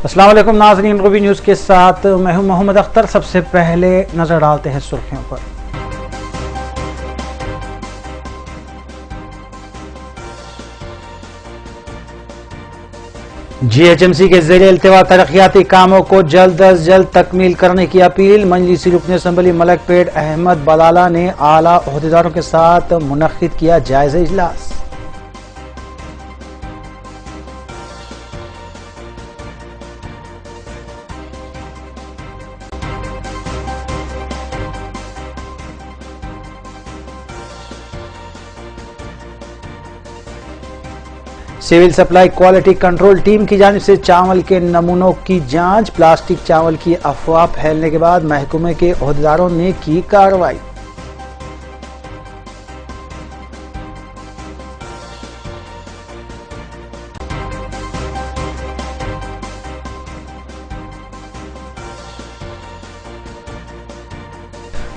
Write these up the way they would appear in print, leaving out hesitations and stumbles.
अस्सलाम वालेकुम नाज़रीन, रूबी न्यूज़ के साथ मैं हूं मोहम्मद अख्तर। सबसे पहले नजर डालते हैं सुर्खियों पर। GHMC के ज़रिए इल्तिवा तरक्याती कामों को जल्द अज जल्द तकमील करने की अपील। मजलिसी रुकन असम्बली मलकपेट अहमद बलाला ने आला ओहदेदारों के साथ मुनक्किद किया जायजा इजलास। Civil supply quality control team की जानिब से चावल के नमूनों की जांच। प्लास्टिक चावल की अफवाह फैलने के बाद महकमे के ओहदेदारों ने की कार्रवाई।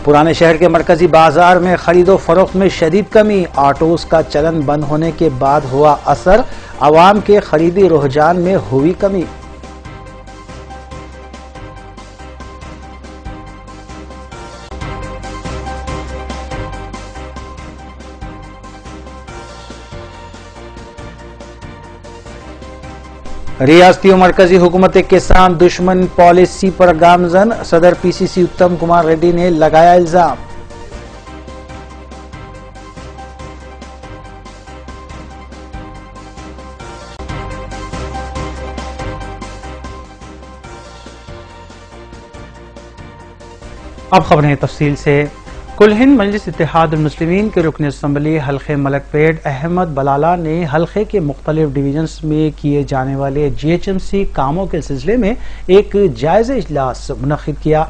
पुराने शहर के मरकजी बाजार में खरीदो फरोख्त में शदीद कमी। ऑटोस का चलन बंद होने के बाद हुआ असर, अवाम के खरीदी रुझान में हुई कमी। रियासती और मरकजी हुकूमत किसान दुश्मन पॉलिसी पर गामजन। सदर PCC उत्तम कुमार रेड्डी ने लगाया इल्जाम। अब खबरें तफसील से। कुल हिंद मजलिस इत्तेहादुल मुस्लिमीन के रुकन असम्बली हल्के मलकपेट अहमद बलाला ने हल्के के मुख्तलिफ डिवीजन्स में किए जाने वाले GHMC कामों के सिलसिले में एक जायजा इजलास मुनक्किद किया।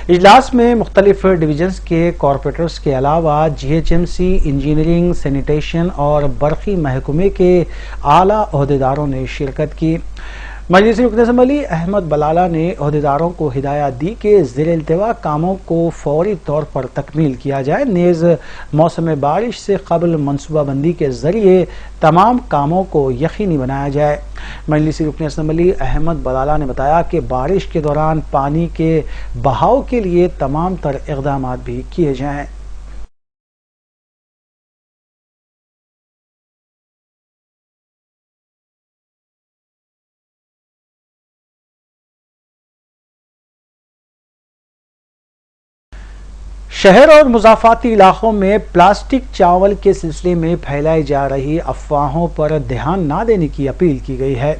इजलास में मुख्तलिफ डिवीजन्स के कॉरपोरेटर्स के अलावा GHMC इंजीनियरिंग, सैनिटेशन और बरक़ी महकमे के आला ओहदेदारों ने शिरकत की। मजलिसी रुकन असम्बली अहमद बलाला ने ओहदेदारों को हिदायत दी कि ज़ेरे इल्तिवा कामों को फौरी तौर पर तकमील किया जाए। नेज़ मौसम बारिश से कबल मनसूबाबंदी के जरिए तमाम कामों को यकीनी बनाया जाए। मजलिसी रुकन असम्बली अहमद बलाला ने बताया कि बारिश के दौरान पानी के बहाव के लिए तमाम तर इक़दाम भी किए जाएँ। शहर और मुज़ाफ़ाती इलाकों में प्लास्टिक चावल के सिलसिले में फैलाई जा रही अफवाहों पर ध्यान न देने की अपील की गई है।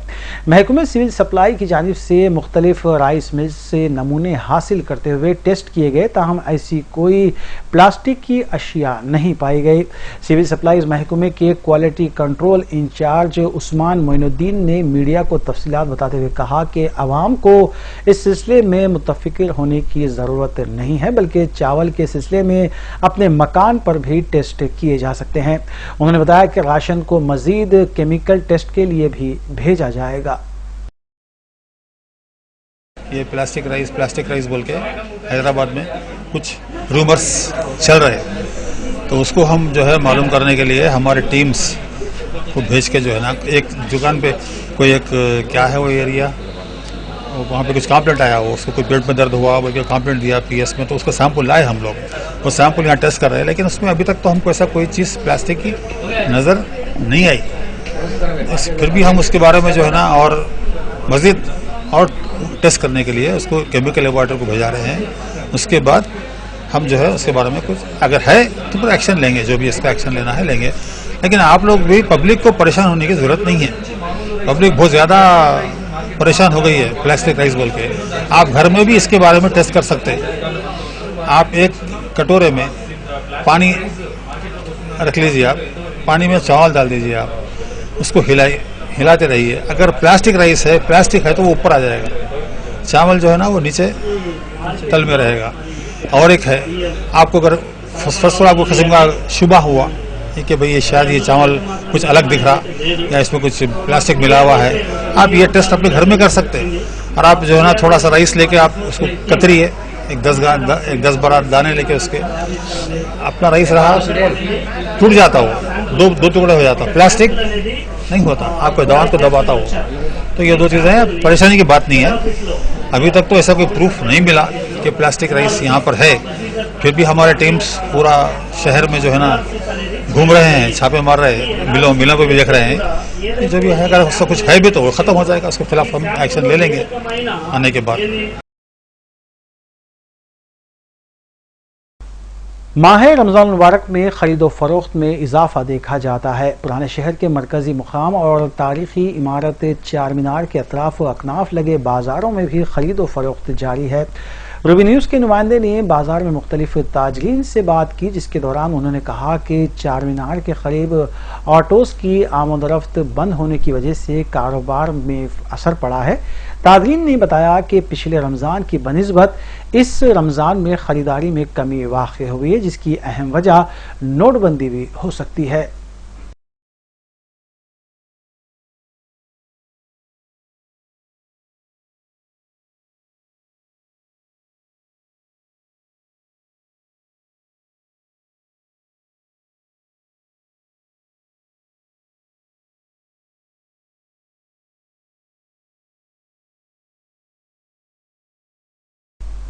महकमे सिविल सप्लाई की जानिब से मुख्तलिफ राइस मिल्स से नमूने हासिल करते हुए टेस्ट किए गए, ताहम ऐसी कोई प्लास्टिक की अशिया नहीं पाई गई। सिविल सप्लाईज महकमे के quality control incharge Usman Moinuddin ने मीडिया को तफसीलात बताते हुए कहा कि अवाम को इस सिलसिले में मुतफ़िक्र होने की ज़रूरत नहीं है, बल्कि चावल के सिलसिले में अपने मकान पर भी टेस्ट किए जा सकते हैं। उन्होंने बताया कि राशन को मजीद केमिकल टेस्ट के लिए भी भेजा जाएगा। ये प्लास्टिक राइस बोल के हैदराबाद में कुछ रूमर्स चल रहे हैं, तो उसको हम जो है मालूम करने के लिए हमारे टीम्स को भेज के जो है ना, एक दुकान पे कोई एक क्या है वो एरिया, वहाँ पे कुछ कंप्लेंट आया, वो उसको कोई पेट में दर्द हुआ, वो कंप्लेंट दिया PS में, तो उसका सैंपल लाए हम लोग। वो सैंपल यहाँ टेस्ट कर रहे हैं, लेकिन उसमें अभी तक तो हमको ऐसा कोई चीज़ प्लास्टिक की नज़र नहीं आई। फिर भी हम उसके बारे में जो है ना और मज़ीद और टेस्ट करने के लिए उसको केमिकल लेबोरेटरी को भेजा रहे हैं। उसके बाद हम जो है उसके बारे में कुछ अगर है तो फिर एक्शन लेंगे, जो भी इसका एक्शन लेना है लेंगे। लेकिन आप लोग भी, पब्लिक को परेशान होने की ज़रूरत नहीं है। पब्लिक बहुत ज़्यादा परेशान हो गई है प्लास्टिक राइस बोल के। आप घर में भी इसके बारे में टेस्ट कर सकते हैं। आप एक कटोरे में पानी रख लीजिए, आप पानी में चावल डाल दीजिए, आप उसको हिलाते रहिए। अगर प्लास्टिक राइस है, प्लास्टिक है तो वो ऊपर आ जाएगा, चावल जो है ना वो नीचे तल में रहेगा। और एक है, आपको अगर फर्स्ट आपको किस्म का शुबा हुआ कि भाई ये शायद ये चावल कुछ अलग दिख रहा या इसमें कुछ प्लास्टिक मिला हुआ है, आप ये टेस्ट अपने घर में कर सकते हैं। और आप जो है ना थोड़ा सा राइस लेके आप उसको कतरिए, एक 10-12 दाने लेके उसके, अपना राइस रहा टूट जाता हो, दो टुकड़े हो जाता, प्लास्टिक नहीं होता, आपको दांत को दबाता हो। तो तो ये दो चीजें परेशानी की बात नहीं है। अभी तक तो ऐसा कोई प्रूफ नहीं मिला कि प्लास्टिक राइस यहाँ पर है, फिर भी हमारे टीम्स पूरा शहर में जो है ना घूम रहे हैं, छापे मार रहे हैं, मिलों को भी देख रहे हैं। जो भी है, अगर उसका कुछ है भी तो वो खत्म हो जाएगा, उसके खिलाफ हम एक्शन ले लेंगे आने के बाद। माह रमज़ान मुबारक में खरीदो फरोख्त में इजाफा देखा जाता है। पुराने शहर के मरकजी मुकाम और तारीखी इमारत चार मीनार के अतराफ अकनाफ लगे बाजारों में भी खरीदो फरोख्त जारी है। रूबी न्यूज़ के नुमाइंदे ने बाजार में मुख्तलिफ ताजरीन से बात की, जिसके दौरान उन्होंने कहा कि चार मीनार के करीब ऑटोज़ की आमदरफ्त बंद होने की वजह से कारोबार में असर पड़ा है। ताजरीन ने बताया कि पिछले रमज़ान की बनिस्बत इस रमज़ान में खरीदारी में कमी वाक़ हुई है, जिसकी अहम वजह नोटबंदी भी हो सकती है।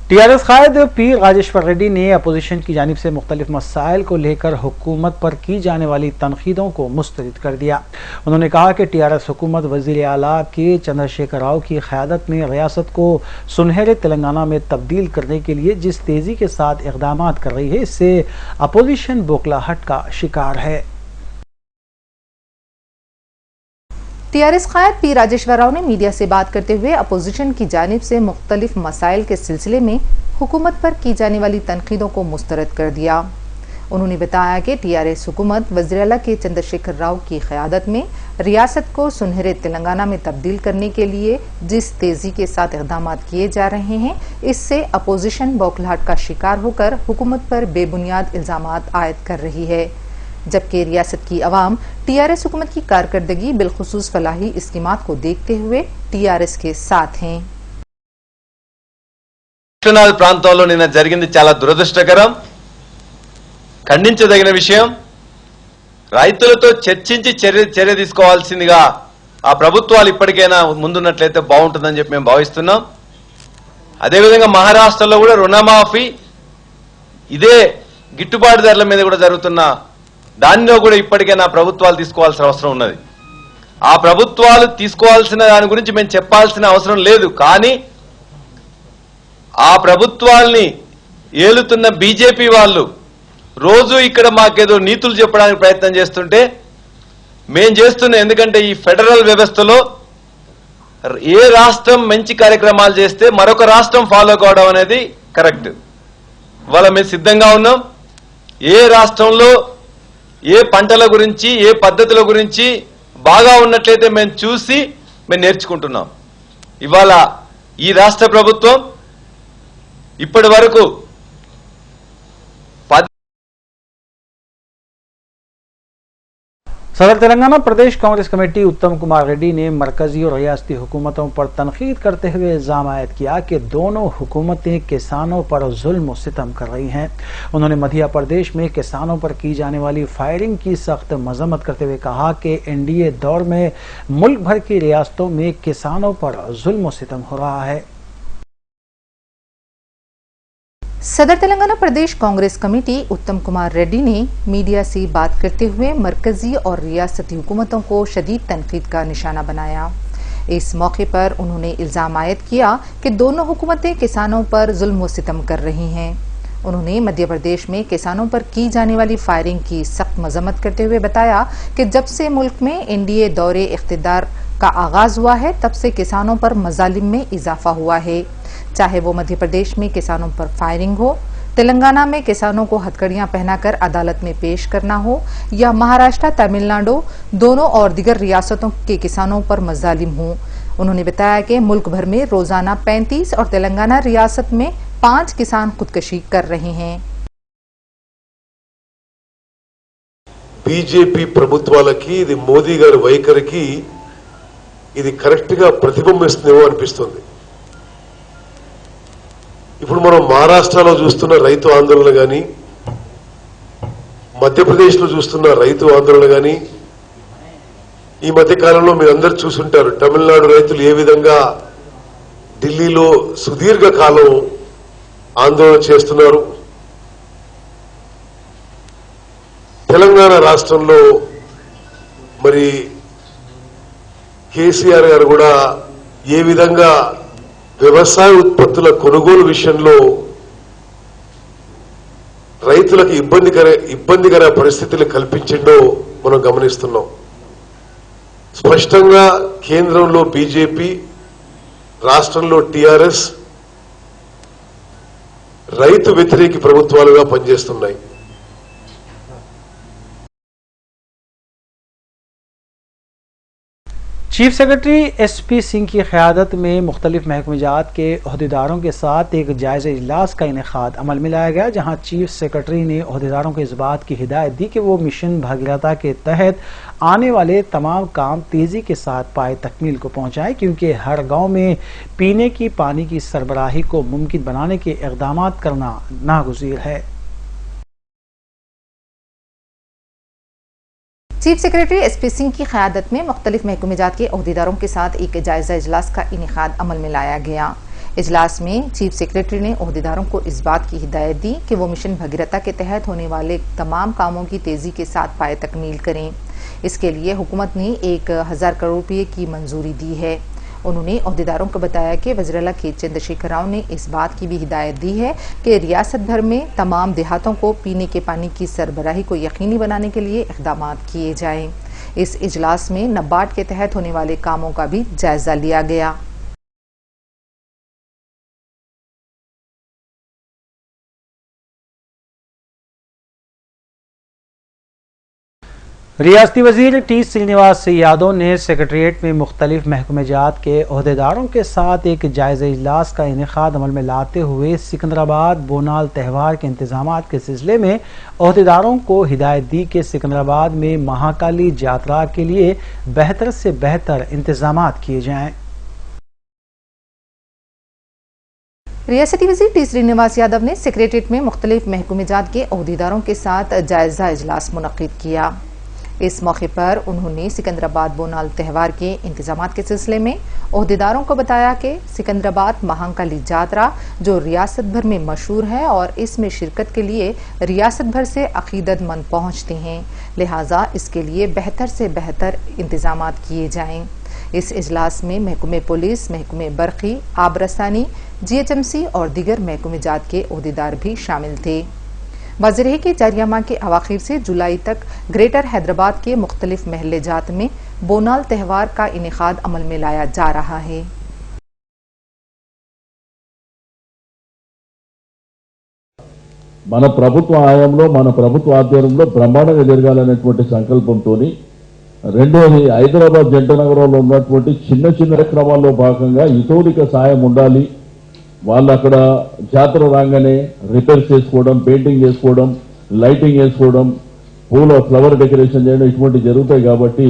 टीआरएस कायद पीर राजेश्वर रेड्डी ने अपोजिशन की जानिब से मुख्तलिफ मसाइल को लेकर हुकूमत पर की जाने वाली तनकीदों को मुस्तरद कर दिया। उन्होंने कहा कि टीआरएस हुकूमत वज़ीर आला के चंद्रशेखर राव की क़यादत में रियासत को सुनहरे तेलंगाना में तब्दील करने के लिए जिस तेज़ी के साथ इक़दामात कर रही है, इससे अपोजिशन बौखलाहट का शिकार है। टीआरएस कायद पी राजेश्वर राव ने मीडिया से बात करते हुए अपोजिशन की जानिब से मुख्तलिफ मसाइल के सिलसिले में हुकूमत पर की जाने वाली तनकीदों को मुस्तरद कर दिया। उन्होंने बताया कि टीआरएस हुकूमत वज़ीर आला के चंद्रशेखर राव की क़यादत में रियासत को सुनहरे तेलंगाना में तब्दील करने के लिए जिस तेज़ी के साथ इक़दाम किए जा रहे हैं, इससे अपोजिशन बौखलाहट का शिकार होकर हुकूमत पर बेबुनियाद इल्ज़ामात आयद कर रही है, जबकि रियासत की अवाम टीआरएस हुकूमत की कारकर्दगी बिलखुसूस फलाही स्कीमात को देखते हुए टीआरएस के साथ हैं। ప్రాంతాల్లో నిన్న జరిగింది చాలా దురదృష్టకరం, ఖండించదగిన విషయం. రైతులతో చర్చించి చర్య తీసుకోవాల్సిందిగా ఆ ప్రభుత్వాలు ఇప్పటికైనా ముందున్నట్లయితే బాగుంటుందని చెప్పి మేము భావిస్తున్నాం. అదేవిధంగా మహారాష్ట్రలో కూడా రుణమాఫీ ఇదే గిట్టుబాటు ధరల మీద కూడా జరుగుతున్న దానిలో కూడా ఇప్పటికైనా ప్రభుత్వాలు తీసుకోవాల్సిన అవసరం ఉన్నది. ఆ ప్రభుత్వాలు తీసుకోవాల్సిన దాని గురించి మేము చెప్పాల్సిన అవసరం లేదు, కానీ ఆ ప్రభుత్వాల్ని ఏలుతున్న బీజేపీ వాళ్ళు రోజు ఇక్కడ మాకేదో నీతులు చెప్పడానికి ప్రయత్నం చేస్తుంటే మేము చేస్తున్న, ఎందుకంటే ఈ ఫెడరల్ వ్యవస్థలో ఏ రాష్ట్రం మంచి కార్యక్రమాలు చేస్తే మరొక రాష్ట్రం ఫాలో కావడం అనేది కరెక్ట్. ఇవాళ మేము సిద్ధంగా ఉన్నాం. ఏ రాష్ట్రంలో ఏ పంటల గురించి ఏ పద్ధతుల గురించి బాగా ఉన్నట్లయితే మేము చూసి మేము నేర్చుకుంటున్నాం. ఇవాళ ఈ రాష్ట్ర ప్రభుత్వం ఇప్పటి వరకు सदर तेलंगाना प्रदेश कांग्रेस कमेटी उत्तम कुमार रेड्डी ने मरकजी और रियासती हुकूमतों पर तनकीद करते हुए इल्जाम आयद किया कि दोनों हुकूमतें किसानों पर जुल्म और सितम कर रही हैं। उन्होंने मध्य प्रदेश में किसानों पर की जाने वाली फायरिंग की सख्त मजम्मत करते हुए कहा कि एनडीए दौर में मुल्क भर की रियासतों में किसानों पर जुल्म और सितम हो रहा है। सदर तेलंगाना प्रदेश कांग्रेस कमेटी उत्तम कुमार रेड्डी ने मीडिया से बात करते हुए मरकजी और रियासती हुकूमतों को शदीद तनकीद का निशाना बनाया। इस मौके पर उन्होंने इल्जाम आयद किया कि दोनों हुकूमतें किसानों पर जुल्म व सितम कर रही हैं। उन्होंने मध्य प्रदेश में किसानों पर की जाने वाली फायरिंग की सख्त मजम्मत करते हुए बताया कि जब से मुल्क में एनडीए दौरे इख्तिदार का आगाज हुआ है, तब से किसानों पर मजालिम में इजाफा हुआ है। चाहे वो मध्य प्रदेश में किसानों पर फायरिंग हो, तेलंगाना में किसानों को हथकड़ियां पहनाकर अदालत में पेश करना हो, या महाराष्ट्र, तमिलनाडु, दोनों और दीगर रियासतों के किसानों पर मजालिम हो। उन्होंने बताया कि मुल्क भर में रोजाना 35 और तेलंगाना रियासत में 5 किसान खुदकशी कर रहे हैं। बीजेपी ప్రభుత్వాలకి ఇది మోదీ గారి వైఖరికి ఇది కరెక్ట్ గా ప్రతిబింబిస్తుందేమో అనిపిస్తుంది. ఇప్పుడు మనం మహారాష్ట్రలో చూస్తున్న రైతు ఆందోళన గాని, మధ్యప్రదేశ్ లో చూస్తున్న రైతు ఆందోళన గాని, ఈ మధ్య కాలంలో మీరందరూ చూసుంటారు తమిళనాడు రైతులు ఏ విధంగా ఢిల్లీలో సుదీర్ఘ కాలం ఆందోళన చేస్తున్నారు. తెలంగాణ రాష్ట్రంలో మరి కేసీఆర్ గారు కూడా ఏ విధంగా వ్యవసాయ ఉత్పత్తుల కొనుగోలు విషయంలో రైతులకు ఇబ్బందికర పరిస్థితులు కల్పించిండో మనం గమనిస్తున్నాం. స్పష్టంగా కేంద్రంలో బీజేపీ, రాష్ట్రంలో టీఆర్ఎస్ రైతు వ్యతిరేక ప్రభుత్వాలుగా పనిచేస్తున్నాయి. चीफ सेक्रेटरी SP सिंह की क़यादत में मुख्तलिफ महकमेजात के अहदेदारों के साथ एक जायज़ा इजलास का इनेकाद अमल में लाया गया, जहाँ चीफ सेक्रेटरी ने अहदेदारों को इस बात की हिदायत दी कि वो मिशन भागीरथता के तहत आने वाले तमाम काम तेज़ी के साथ पाए तकमील को पहुँचाएँ, क्योंकि हर गाँव में पीने की पानी की सरबराही को मुमकिन बनाने के इक़दाम करना नागुज़ीर है। चीफ सेक्रेटरी SP सिंह की क़यादत में मुख्तलिफ महकमेजात के अहदेदारों के साथ एक जायज़ा इजलास का इनेकाद अमल में लाया गया। इजलास में चीफ सेक्रेटरी ने अहदेदारों को इस बात की हिदायत दी कि वो मिशन भगीरथता के तहत होने वाले तमाम कामों की तेज़ी के साथ पाए तकमील करें। इसके लिए हुकूमत ने 1000 करोड़ रुपये की मंजूरी दी है। उन्होंने अहदेदारों को बताया कि वज़ीर-ए-आला के चंद्रशेखर राव ने इस बात की भी हिदायत दी है कि रियासत भर में तमाम देहातों को पीने के पानी की सरबराही को यकीनी बनाने के लिए इक़दाम किए जाएं। इस इजलास में नबार्ड के तहत होने वाले कामों का भी जायजा लिया गया। रियासती वजीर T श्रीनिवास यादव ने सेक्रेटरीट में मुख्तलिफ महकमेजात के अहदेदारों के साथ एक जायज़ा इजलास का इनेकाद अमल में लाते हुए सिकंदराबाद बोनाल त्यौहार के इंतजाम के सिलसिले में अहदेदारों को हिदायत दी कि सिकंदराबाद में महाकाली यात्रा के लिए बेहतर से बेहतर इंतजाम किए जाएँ। रियासती वज़ीर T श्रीनिवास यादव ने सेक्रेटरीट में मुख्तलिफ महकमेजात के अहदेदारों के साथ जायज़ा इजलास मुनक़्क़िद किया। इस मौके पर उन्होंने सिकंदराबाद बोनाल त्यौहार के इंतजाम के सिलसिले में अहदेदारों को बताया कि सिकंदराबाद महाकाली यात्रा जो रियासत भर में मशहूर है और इसमें शिरकत के लिए रियासत भर से अकीदतमंद पहुंचते हैं, लिहाजा इसके लिए बेहतर से बेहतर इंतजाम किए जाएं। इस इजलास में महकमे पुलिस, महकमे बरक़ी, आबरसानी, GHMC और दीगर महकमेजात के अहदेदार भी शामिल थे। वाज़ेह है कि जारिया माह के अवाखिर से जुलाई तक ग्रेटर हैदराबाद के मुख्तलिफ महल्ले जात में बोनाल त्यौहार का इनेकाद अमल में लाया जा रहा है। మన ప్రభుత్వ ఆయంలో మన ప్రభుత్వ ఆధ్వర్యంలో బ్రహ్మాండంగా జరగాలనేటువంటి సంకల్పంతోని రెండోది హైదరాబాద్ జంట నగరంలో ఉన్నటువంటి చిన్న చిన్న కార్యక్రమాల్లో భాగంగా ఇతోదిక సాయం ఉండాలి. వాళ్ళు అక్కడ జాతర రాగానే రిపేర్ చేసుకోవడం, పెయింటింగ్ చేసుకోవడం, లైటింగ్ చేసుకోవడం, పూల ఫ్లవర్ డెకరేషన్ చేయడం ఇటువంటి జరుగుతాయి. కాబట్టి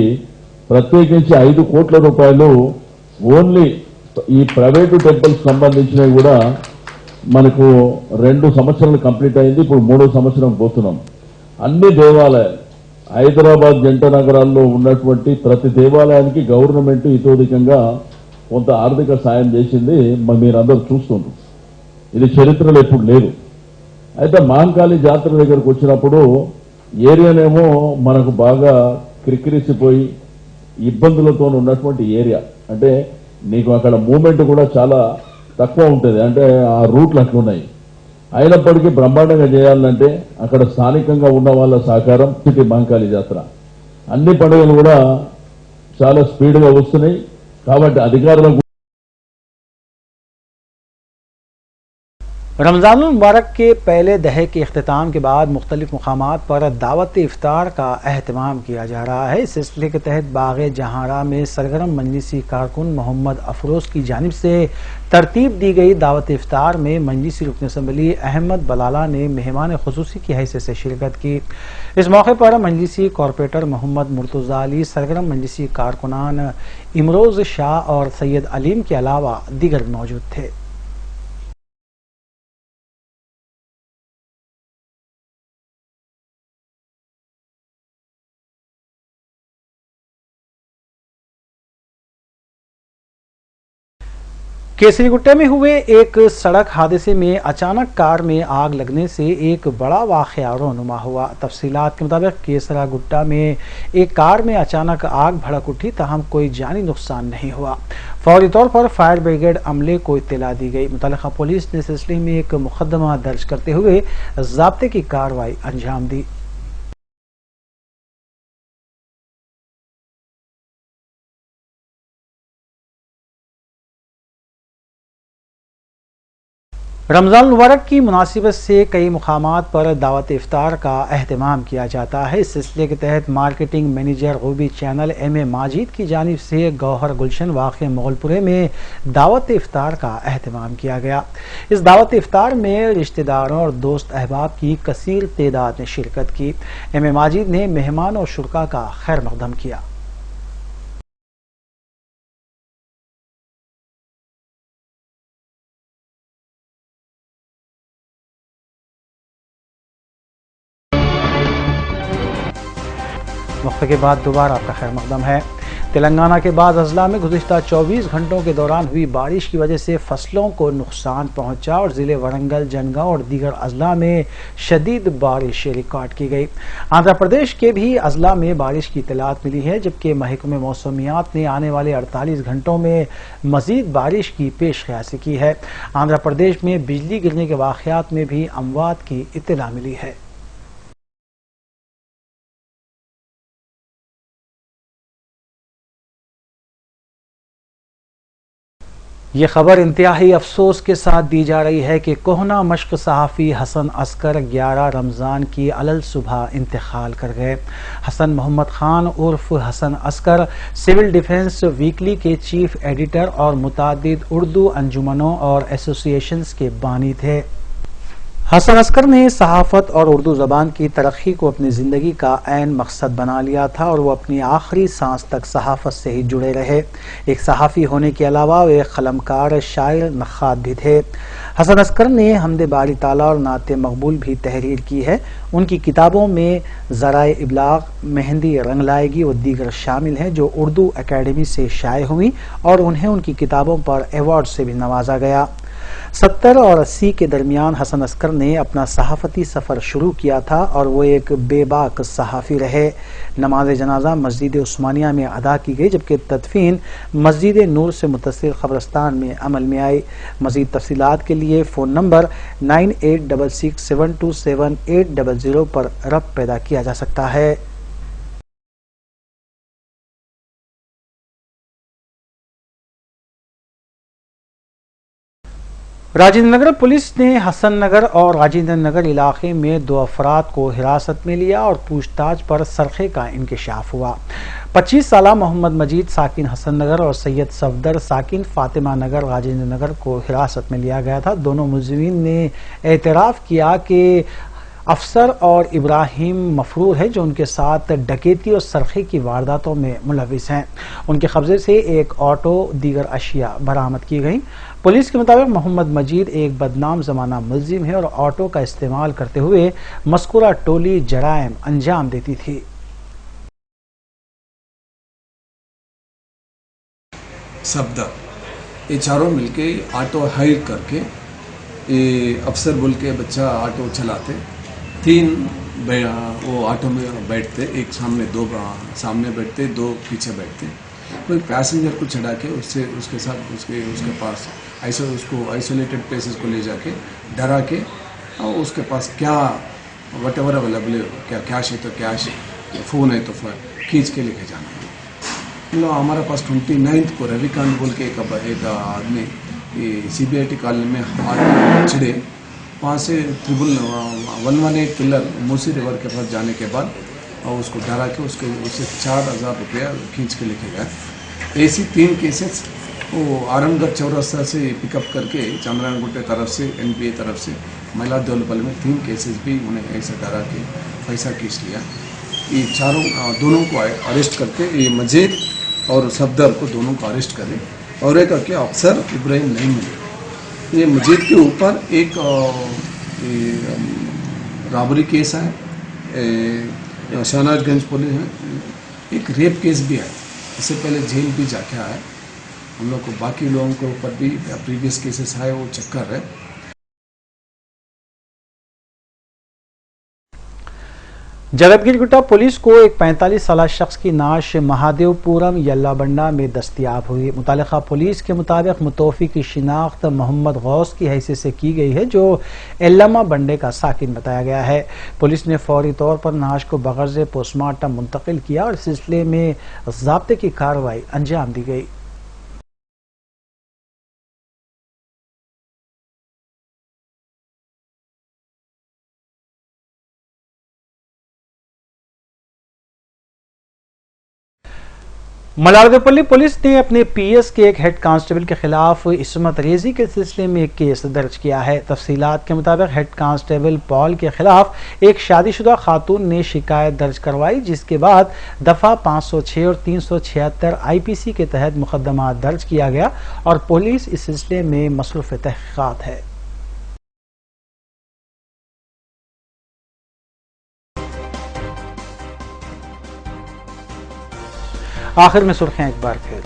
ప్రత్యేకించి 5 కోట్ల రూపాయలు ఓన్లీ ఈ ప్రైవేటు టెంపుల్స్ సంబంధించినవి కూడా మనకు 2 సంవత్సరాలు కంప్లీట్ అయింది. ఇప్పుడు 3వ సంవత్సరం పోతున్నాం. అన్ని దేవాలయాలు హైదరాబాద్ జంట నగరాల్లో ఉన్నటువంటి ప్రతి దేవాలయానికి గవర్నమెంట్ ఇతోధికంగా కొంత ఆర్థిక సాయం చేసింది. మీరందరూ చూస్తున్నారు. ఇది చరిత్రలో ఎప్పుడు లేదు. అయితే మహంకాళి జాతర దగ్గరకు వచ్చినప్పుడు ఏరియానేమో మనకు బాగా క్రిక్కిరిసిపోయి ఇబ్బందులతో ఉన్నటువంటి ఏరియా. అంటే నీకు అక్కడ మూవ్మెంట్ కూడా చాలా తక్కువ ఉంటుంది. అంటే ఆ రూట్లు అట్లున్నాయి. అయినప్పటికీ బ్రహ్మాండంగా చేయాలంటే అక్కడ స్థానికంగా ఉన్న వాళ్ళ సహకారం, సిటీ మహంకాళి జాతర అన్ని పండుగలు కూడా చాలా స్పీడ్గా వస్తున్నాయి. కాబట్టి అధికారులకు रमज़ानुल मुबारक के पहले दहे के अख्तिताम के बाद मुख्तलिफ मकामात पर दावत इफ्तार का अहतमाम किया जा रहा है। इस सिलसिले के तहत बाग़ जहारा में सरगर्म मजलिसी कारकुन मोहम्मद अफरोज की जानिब से तरतीब दी गई दावत इफ्तार में मजलिसी रुकन असम्बली अहमद बलाला ने मेहमान खुसूसी की हैसियत से शिरकत की। इस मौके पर मजलिसी कॉरपोरेटर मोहम्मद मुर्तज़ा अली, सरगर्म मजलिसी कारकुनान इमरोज शाह और सैयद अलीम के अलावा दीगर मौजूद थे। केसरीगुट्टा में हुए एक सड़क हादसे में अचानक कार में आग लगने से एक बड़ा वाकया रोनुमा हुआ। तफसीलात के मुताबिक केसरागुट्टा में एक कार में अचानक आग भड़क उठी, ताहम कोई जानी नुकसान नहीं हुआ। फौरी तौर पर फायर ब्रिगेड अमले को इत्तला दी गई। मुतल्लिका पुलिस ने सिलसिले में एक मुकदमा दर्ज करते हुए ज़ाब्ते की कार्रवाई अंजाम दी। रमज़ान मुबारक की मुनासिबत से कई मुकामात पर दावत इफ्तार का अहतमाम किया जाता है। इस सिलसिले के तहत मार्केटिंग मैनेजर रूबी चैनल एम.ए. माजिद की जानिब से गौहर गुलशन वाक़े मोगलपुरे में दावत इफ्तार का अहतमाम किया गया। इस दावत इफ्तार में रिश्तेदारों और दोस्त अहबाब की कसीर तादाद ने शिरकत की। एम.ए. माजिद ने मेहमान और शुरका का खैर मकदम किया। वक्फे के बाद दोबारा आपका खैर मकदम है। तेलंगाना के बाद अजला में गुज़िश्ता 24 घंटों के दौरान हुई बारिश की वजह से फसलों को नुकसान पहुंचा और ज़िले वरंगल, जनगांव और दीगर अजला में शदीद बारिश रिकॉर्ड की गई। आंध्र प्रदेश के भी अजला में बारिश की इत्तलात मिली है, जबकि महकमे मौसमियात ने आने वाले 48 घंटों में मजीद बारिश की पेशकयासी की है। आंध्र प्रदेश में बिजली गिरने के वाक़यात में भी अमवात की इत्तला मिली है। ये खबर इंतहाई अफसोस के साथ दी जा रही है कि कोहना मश्क सहाफ़ी हसन अस्कर 11 रमज़ान की अलल सुबह इंतकाल कर गए। हसन मोहम्मद खान उर्फ Hasan Askar civil defence weekly के चीफ एडिटर और मुतादिद उर्दू अंजुमनों और एसोसिएशंस के बानी थे। हसन अस्कर ने सहाफ़त और उर्दू ज़बान की तरक्की को अपनी ज़िंदगी का ऐन मकसद बना लिया था और वो अपनी आखिरी सांस तक सहाफ़त से ही जुड़े रहे। एक सहाफ़ी होने के अलावा वे क़लमकार, शायर, नख़्ख़ात भी थे। हसन अस्कर ने हमद बारी ताला और नाते मकबूल भी तहरीर की है। उनकी किताबों में ज़राए इबलाग, मेहंदी रंग लाएगी और दीगर शामिल हैं, जो उर्दू अकेडमी से शाये हुई और उन्हें उनकी किताबों पर अवार्ड से भी नवाजा गया। 70 और 80 के दरमियान हसन अस्कर ने अपना सहाफ़ती सफ़र शुरू किया था और वो एक बेबाक सहाफ़ी रहे। नमाज जनाजा मस्जिद उस्मानिया में अदा की गई, जबकि तदफीन मस्जिद नूर से मुत्तसिल क़ब्रिस्तान में अमल में आई। मज़ीद तफसीलात के लिए फ़ोन नंबर 9866727800 पर रब्त पैदा किया जा सकता है। राजेंद्र नगर पुलिस ने हसन नगर और राजेंद्र नगर इलाके में 2 अफराद को हिरासत में लिया और पूछताछ पर सरखे का इंकशाफ हुआ। 25 साला मोहम्मद मजीद साकिन हसन नगर और सैयद सफदर साकिन फातिमा नगर राजेंद्र नगर को हिरासत में लिया गया था। दोनों मुलजिमीन ने एतराफ़ किया कि अफसर और इब्राहिम मफरूर है, जो उनके साथ डकैती और सरखे की वारदातों में मुलविस हैं। उनके कब्जे से एक ऑटो, दीगर अशिया बरामद की गई। पुलिस के मुताबिक मोहम्मद मजीद एक बदनाम जमाना मुलजिम है और ऑटो का इस्तेमाल करते हुए मस्कुरा टोली जराइम अंजाम देती थी। सफदर ये चारों मिलके ऑटो हायर करके ये अफसर बोल के बच्चा ऑटो चलाते। 3 वो ऑटो में बैठते, एक सामने, 2 सामने बैठते, 2 पीछे बैठते। कोई पैसेंजर को चढ़ा के उसके साथ उसके पास उसको आइसोलेटेड प्लेसेस को ले जाके डरा के और उसके पास क्या वट एवर अवेलेबल है, क्या कैश है तो कैश, फ़ोन है तो फ़ोन खींच के लेके जाना। मतलब हमारे पास 29 को रविकांत बोल के एक आदमी CBIT कॉलोनी में हाथ छिड़े, वहाँ से 118 किलर मूसी रिवर के पास जाने के बाद और उसको डरा के उससे 4000 रुपया खींच के लेके गए। ऐसी 3 केसेस वो आरमगढ़ चौरस्ता से पिकअप करके चंद्रानगुट्टे तरफ से NPA तरफ से महिला दौलपल में 3 केसेस भी उन्हें ऐसे डरा के पैसा खींच लिया। ये दोनों को अरेस्ट करके, ये मजीद और सफदर को दोनों को अरेस्ट करें और एक करके अफसर इब्राहिम नहीं मिले। ये मजीद के ऊपर एक रॉबरी केस है, शहनाजगंज पुलिस में एक रेप केस भी है, इससे पहले जेल भी जाके आया हम लोग को बाकी लोगों के ऊपर भी प्रीवियस केसेस है वो चेक कर रहे हैं। जगतगिरी पुलिस को एक 45 साल शख्स की नाश महादेवपुरम यल्लाबंडा में दस्तयाब हुई। मुतालिका पुलिस के मुताबिक मुतौफी की शिनाख्त मोहम्मद गौस की हैसियत से की गई है, जो एल्लामा बंडे का साकिन बताया गया है। पुलिस ने फौरी तौर पर नाश को बगर्ज़ पोस्टमार्टम मुंतकिल किया और इस सिलसिले में ज़ाब्ते की कार्रवाई अंजाम दी गई। मलारदेपल्ली पुलिस ने अपने पीएस के एक हेड कांस्टेबल के खिलाफ इस्मत रेजी के सिलसिले में एक केस दर्ज किया है। तफसीलात के मुताबिक हेड कांस्टेबल पॉल के खिलाफ एक शादीशुदा खातून ने शिकायत दर्ज करवाई, जिसके बाद दफा 506 और 376 आईपीसी के तहत मुकदमा दर्ज किया गया और पुलिस इस सिलसिले में मसरूफ तहकीकात है। आखिर में सुर्खियां एक बार फिर।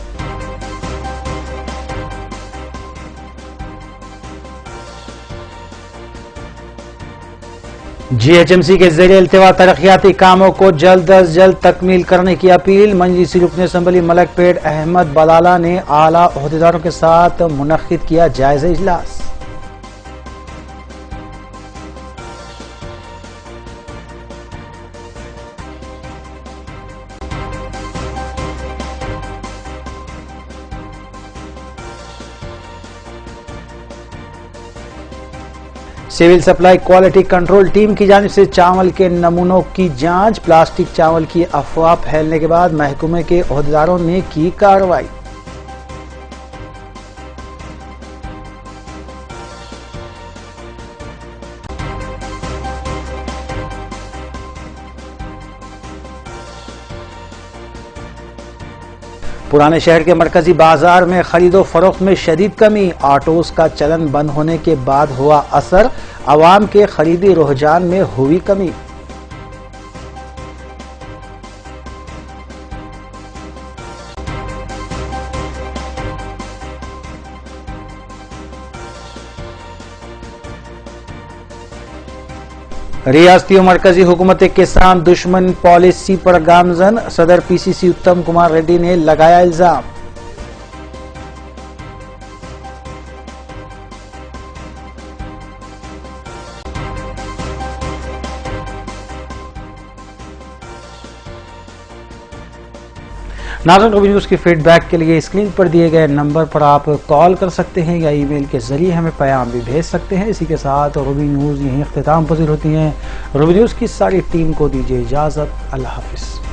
जीएचएमसी के जरिए अल्तवा तरक्याती कामों को जल्द अज जल्द तकमील करने की अपील। मजलिसी रुकन असम्बली मलकपेट अहमद बलाला ने आला ओहदेदारों के साथ मुनक्किद किया जायजा इजलास। Civil supply quality control team की जानिब से चावल के नमूनों की जांच। प्लास्टिक चावल की अफवाह फैलने के बाद महकमे के ओहदेदारों ने की कार्रवाई। पुराने शहर के मरकजी बाजार में खरीदो फरोख्त में शदीद कमी। ऑटोज का चलन बंद होने के बाद हुआ असर, अवाम के खरीदी रुझान में हुई कमी। रियासती और मरकजी हुकूमत किसान दुश्मन पॉलिसी पर गामजन। सदर पीसीसी उत्तम कुमार रेड्डी ने लगाया इल्जाम। नाज़रीन, रूबी न्यूज़ की फीडबैक के लिए स्क्रीन पर दिए गए नंबर पर आप कॉल कर सकते हैं या ईमेल के जरिए हमें पैगाम भी भेज सकते हैं। इसी के साथ रूबी न्यूज़ यहीं इख्तिताम पज़ीर होती हैं। रूबी न्यूज़ की सारी टीम को दीजिए इजाज़त। अल्लाह हाफ़िज़।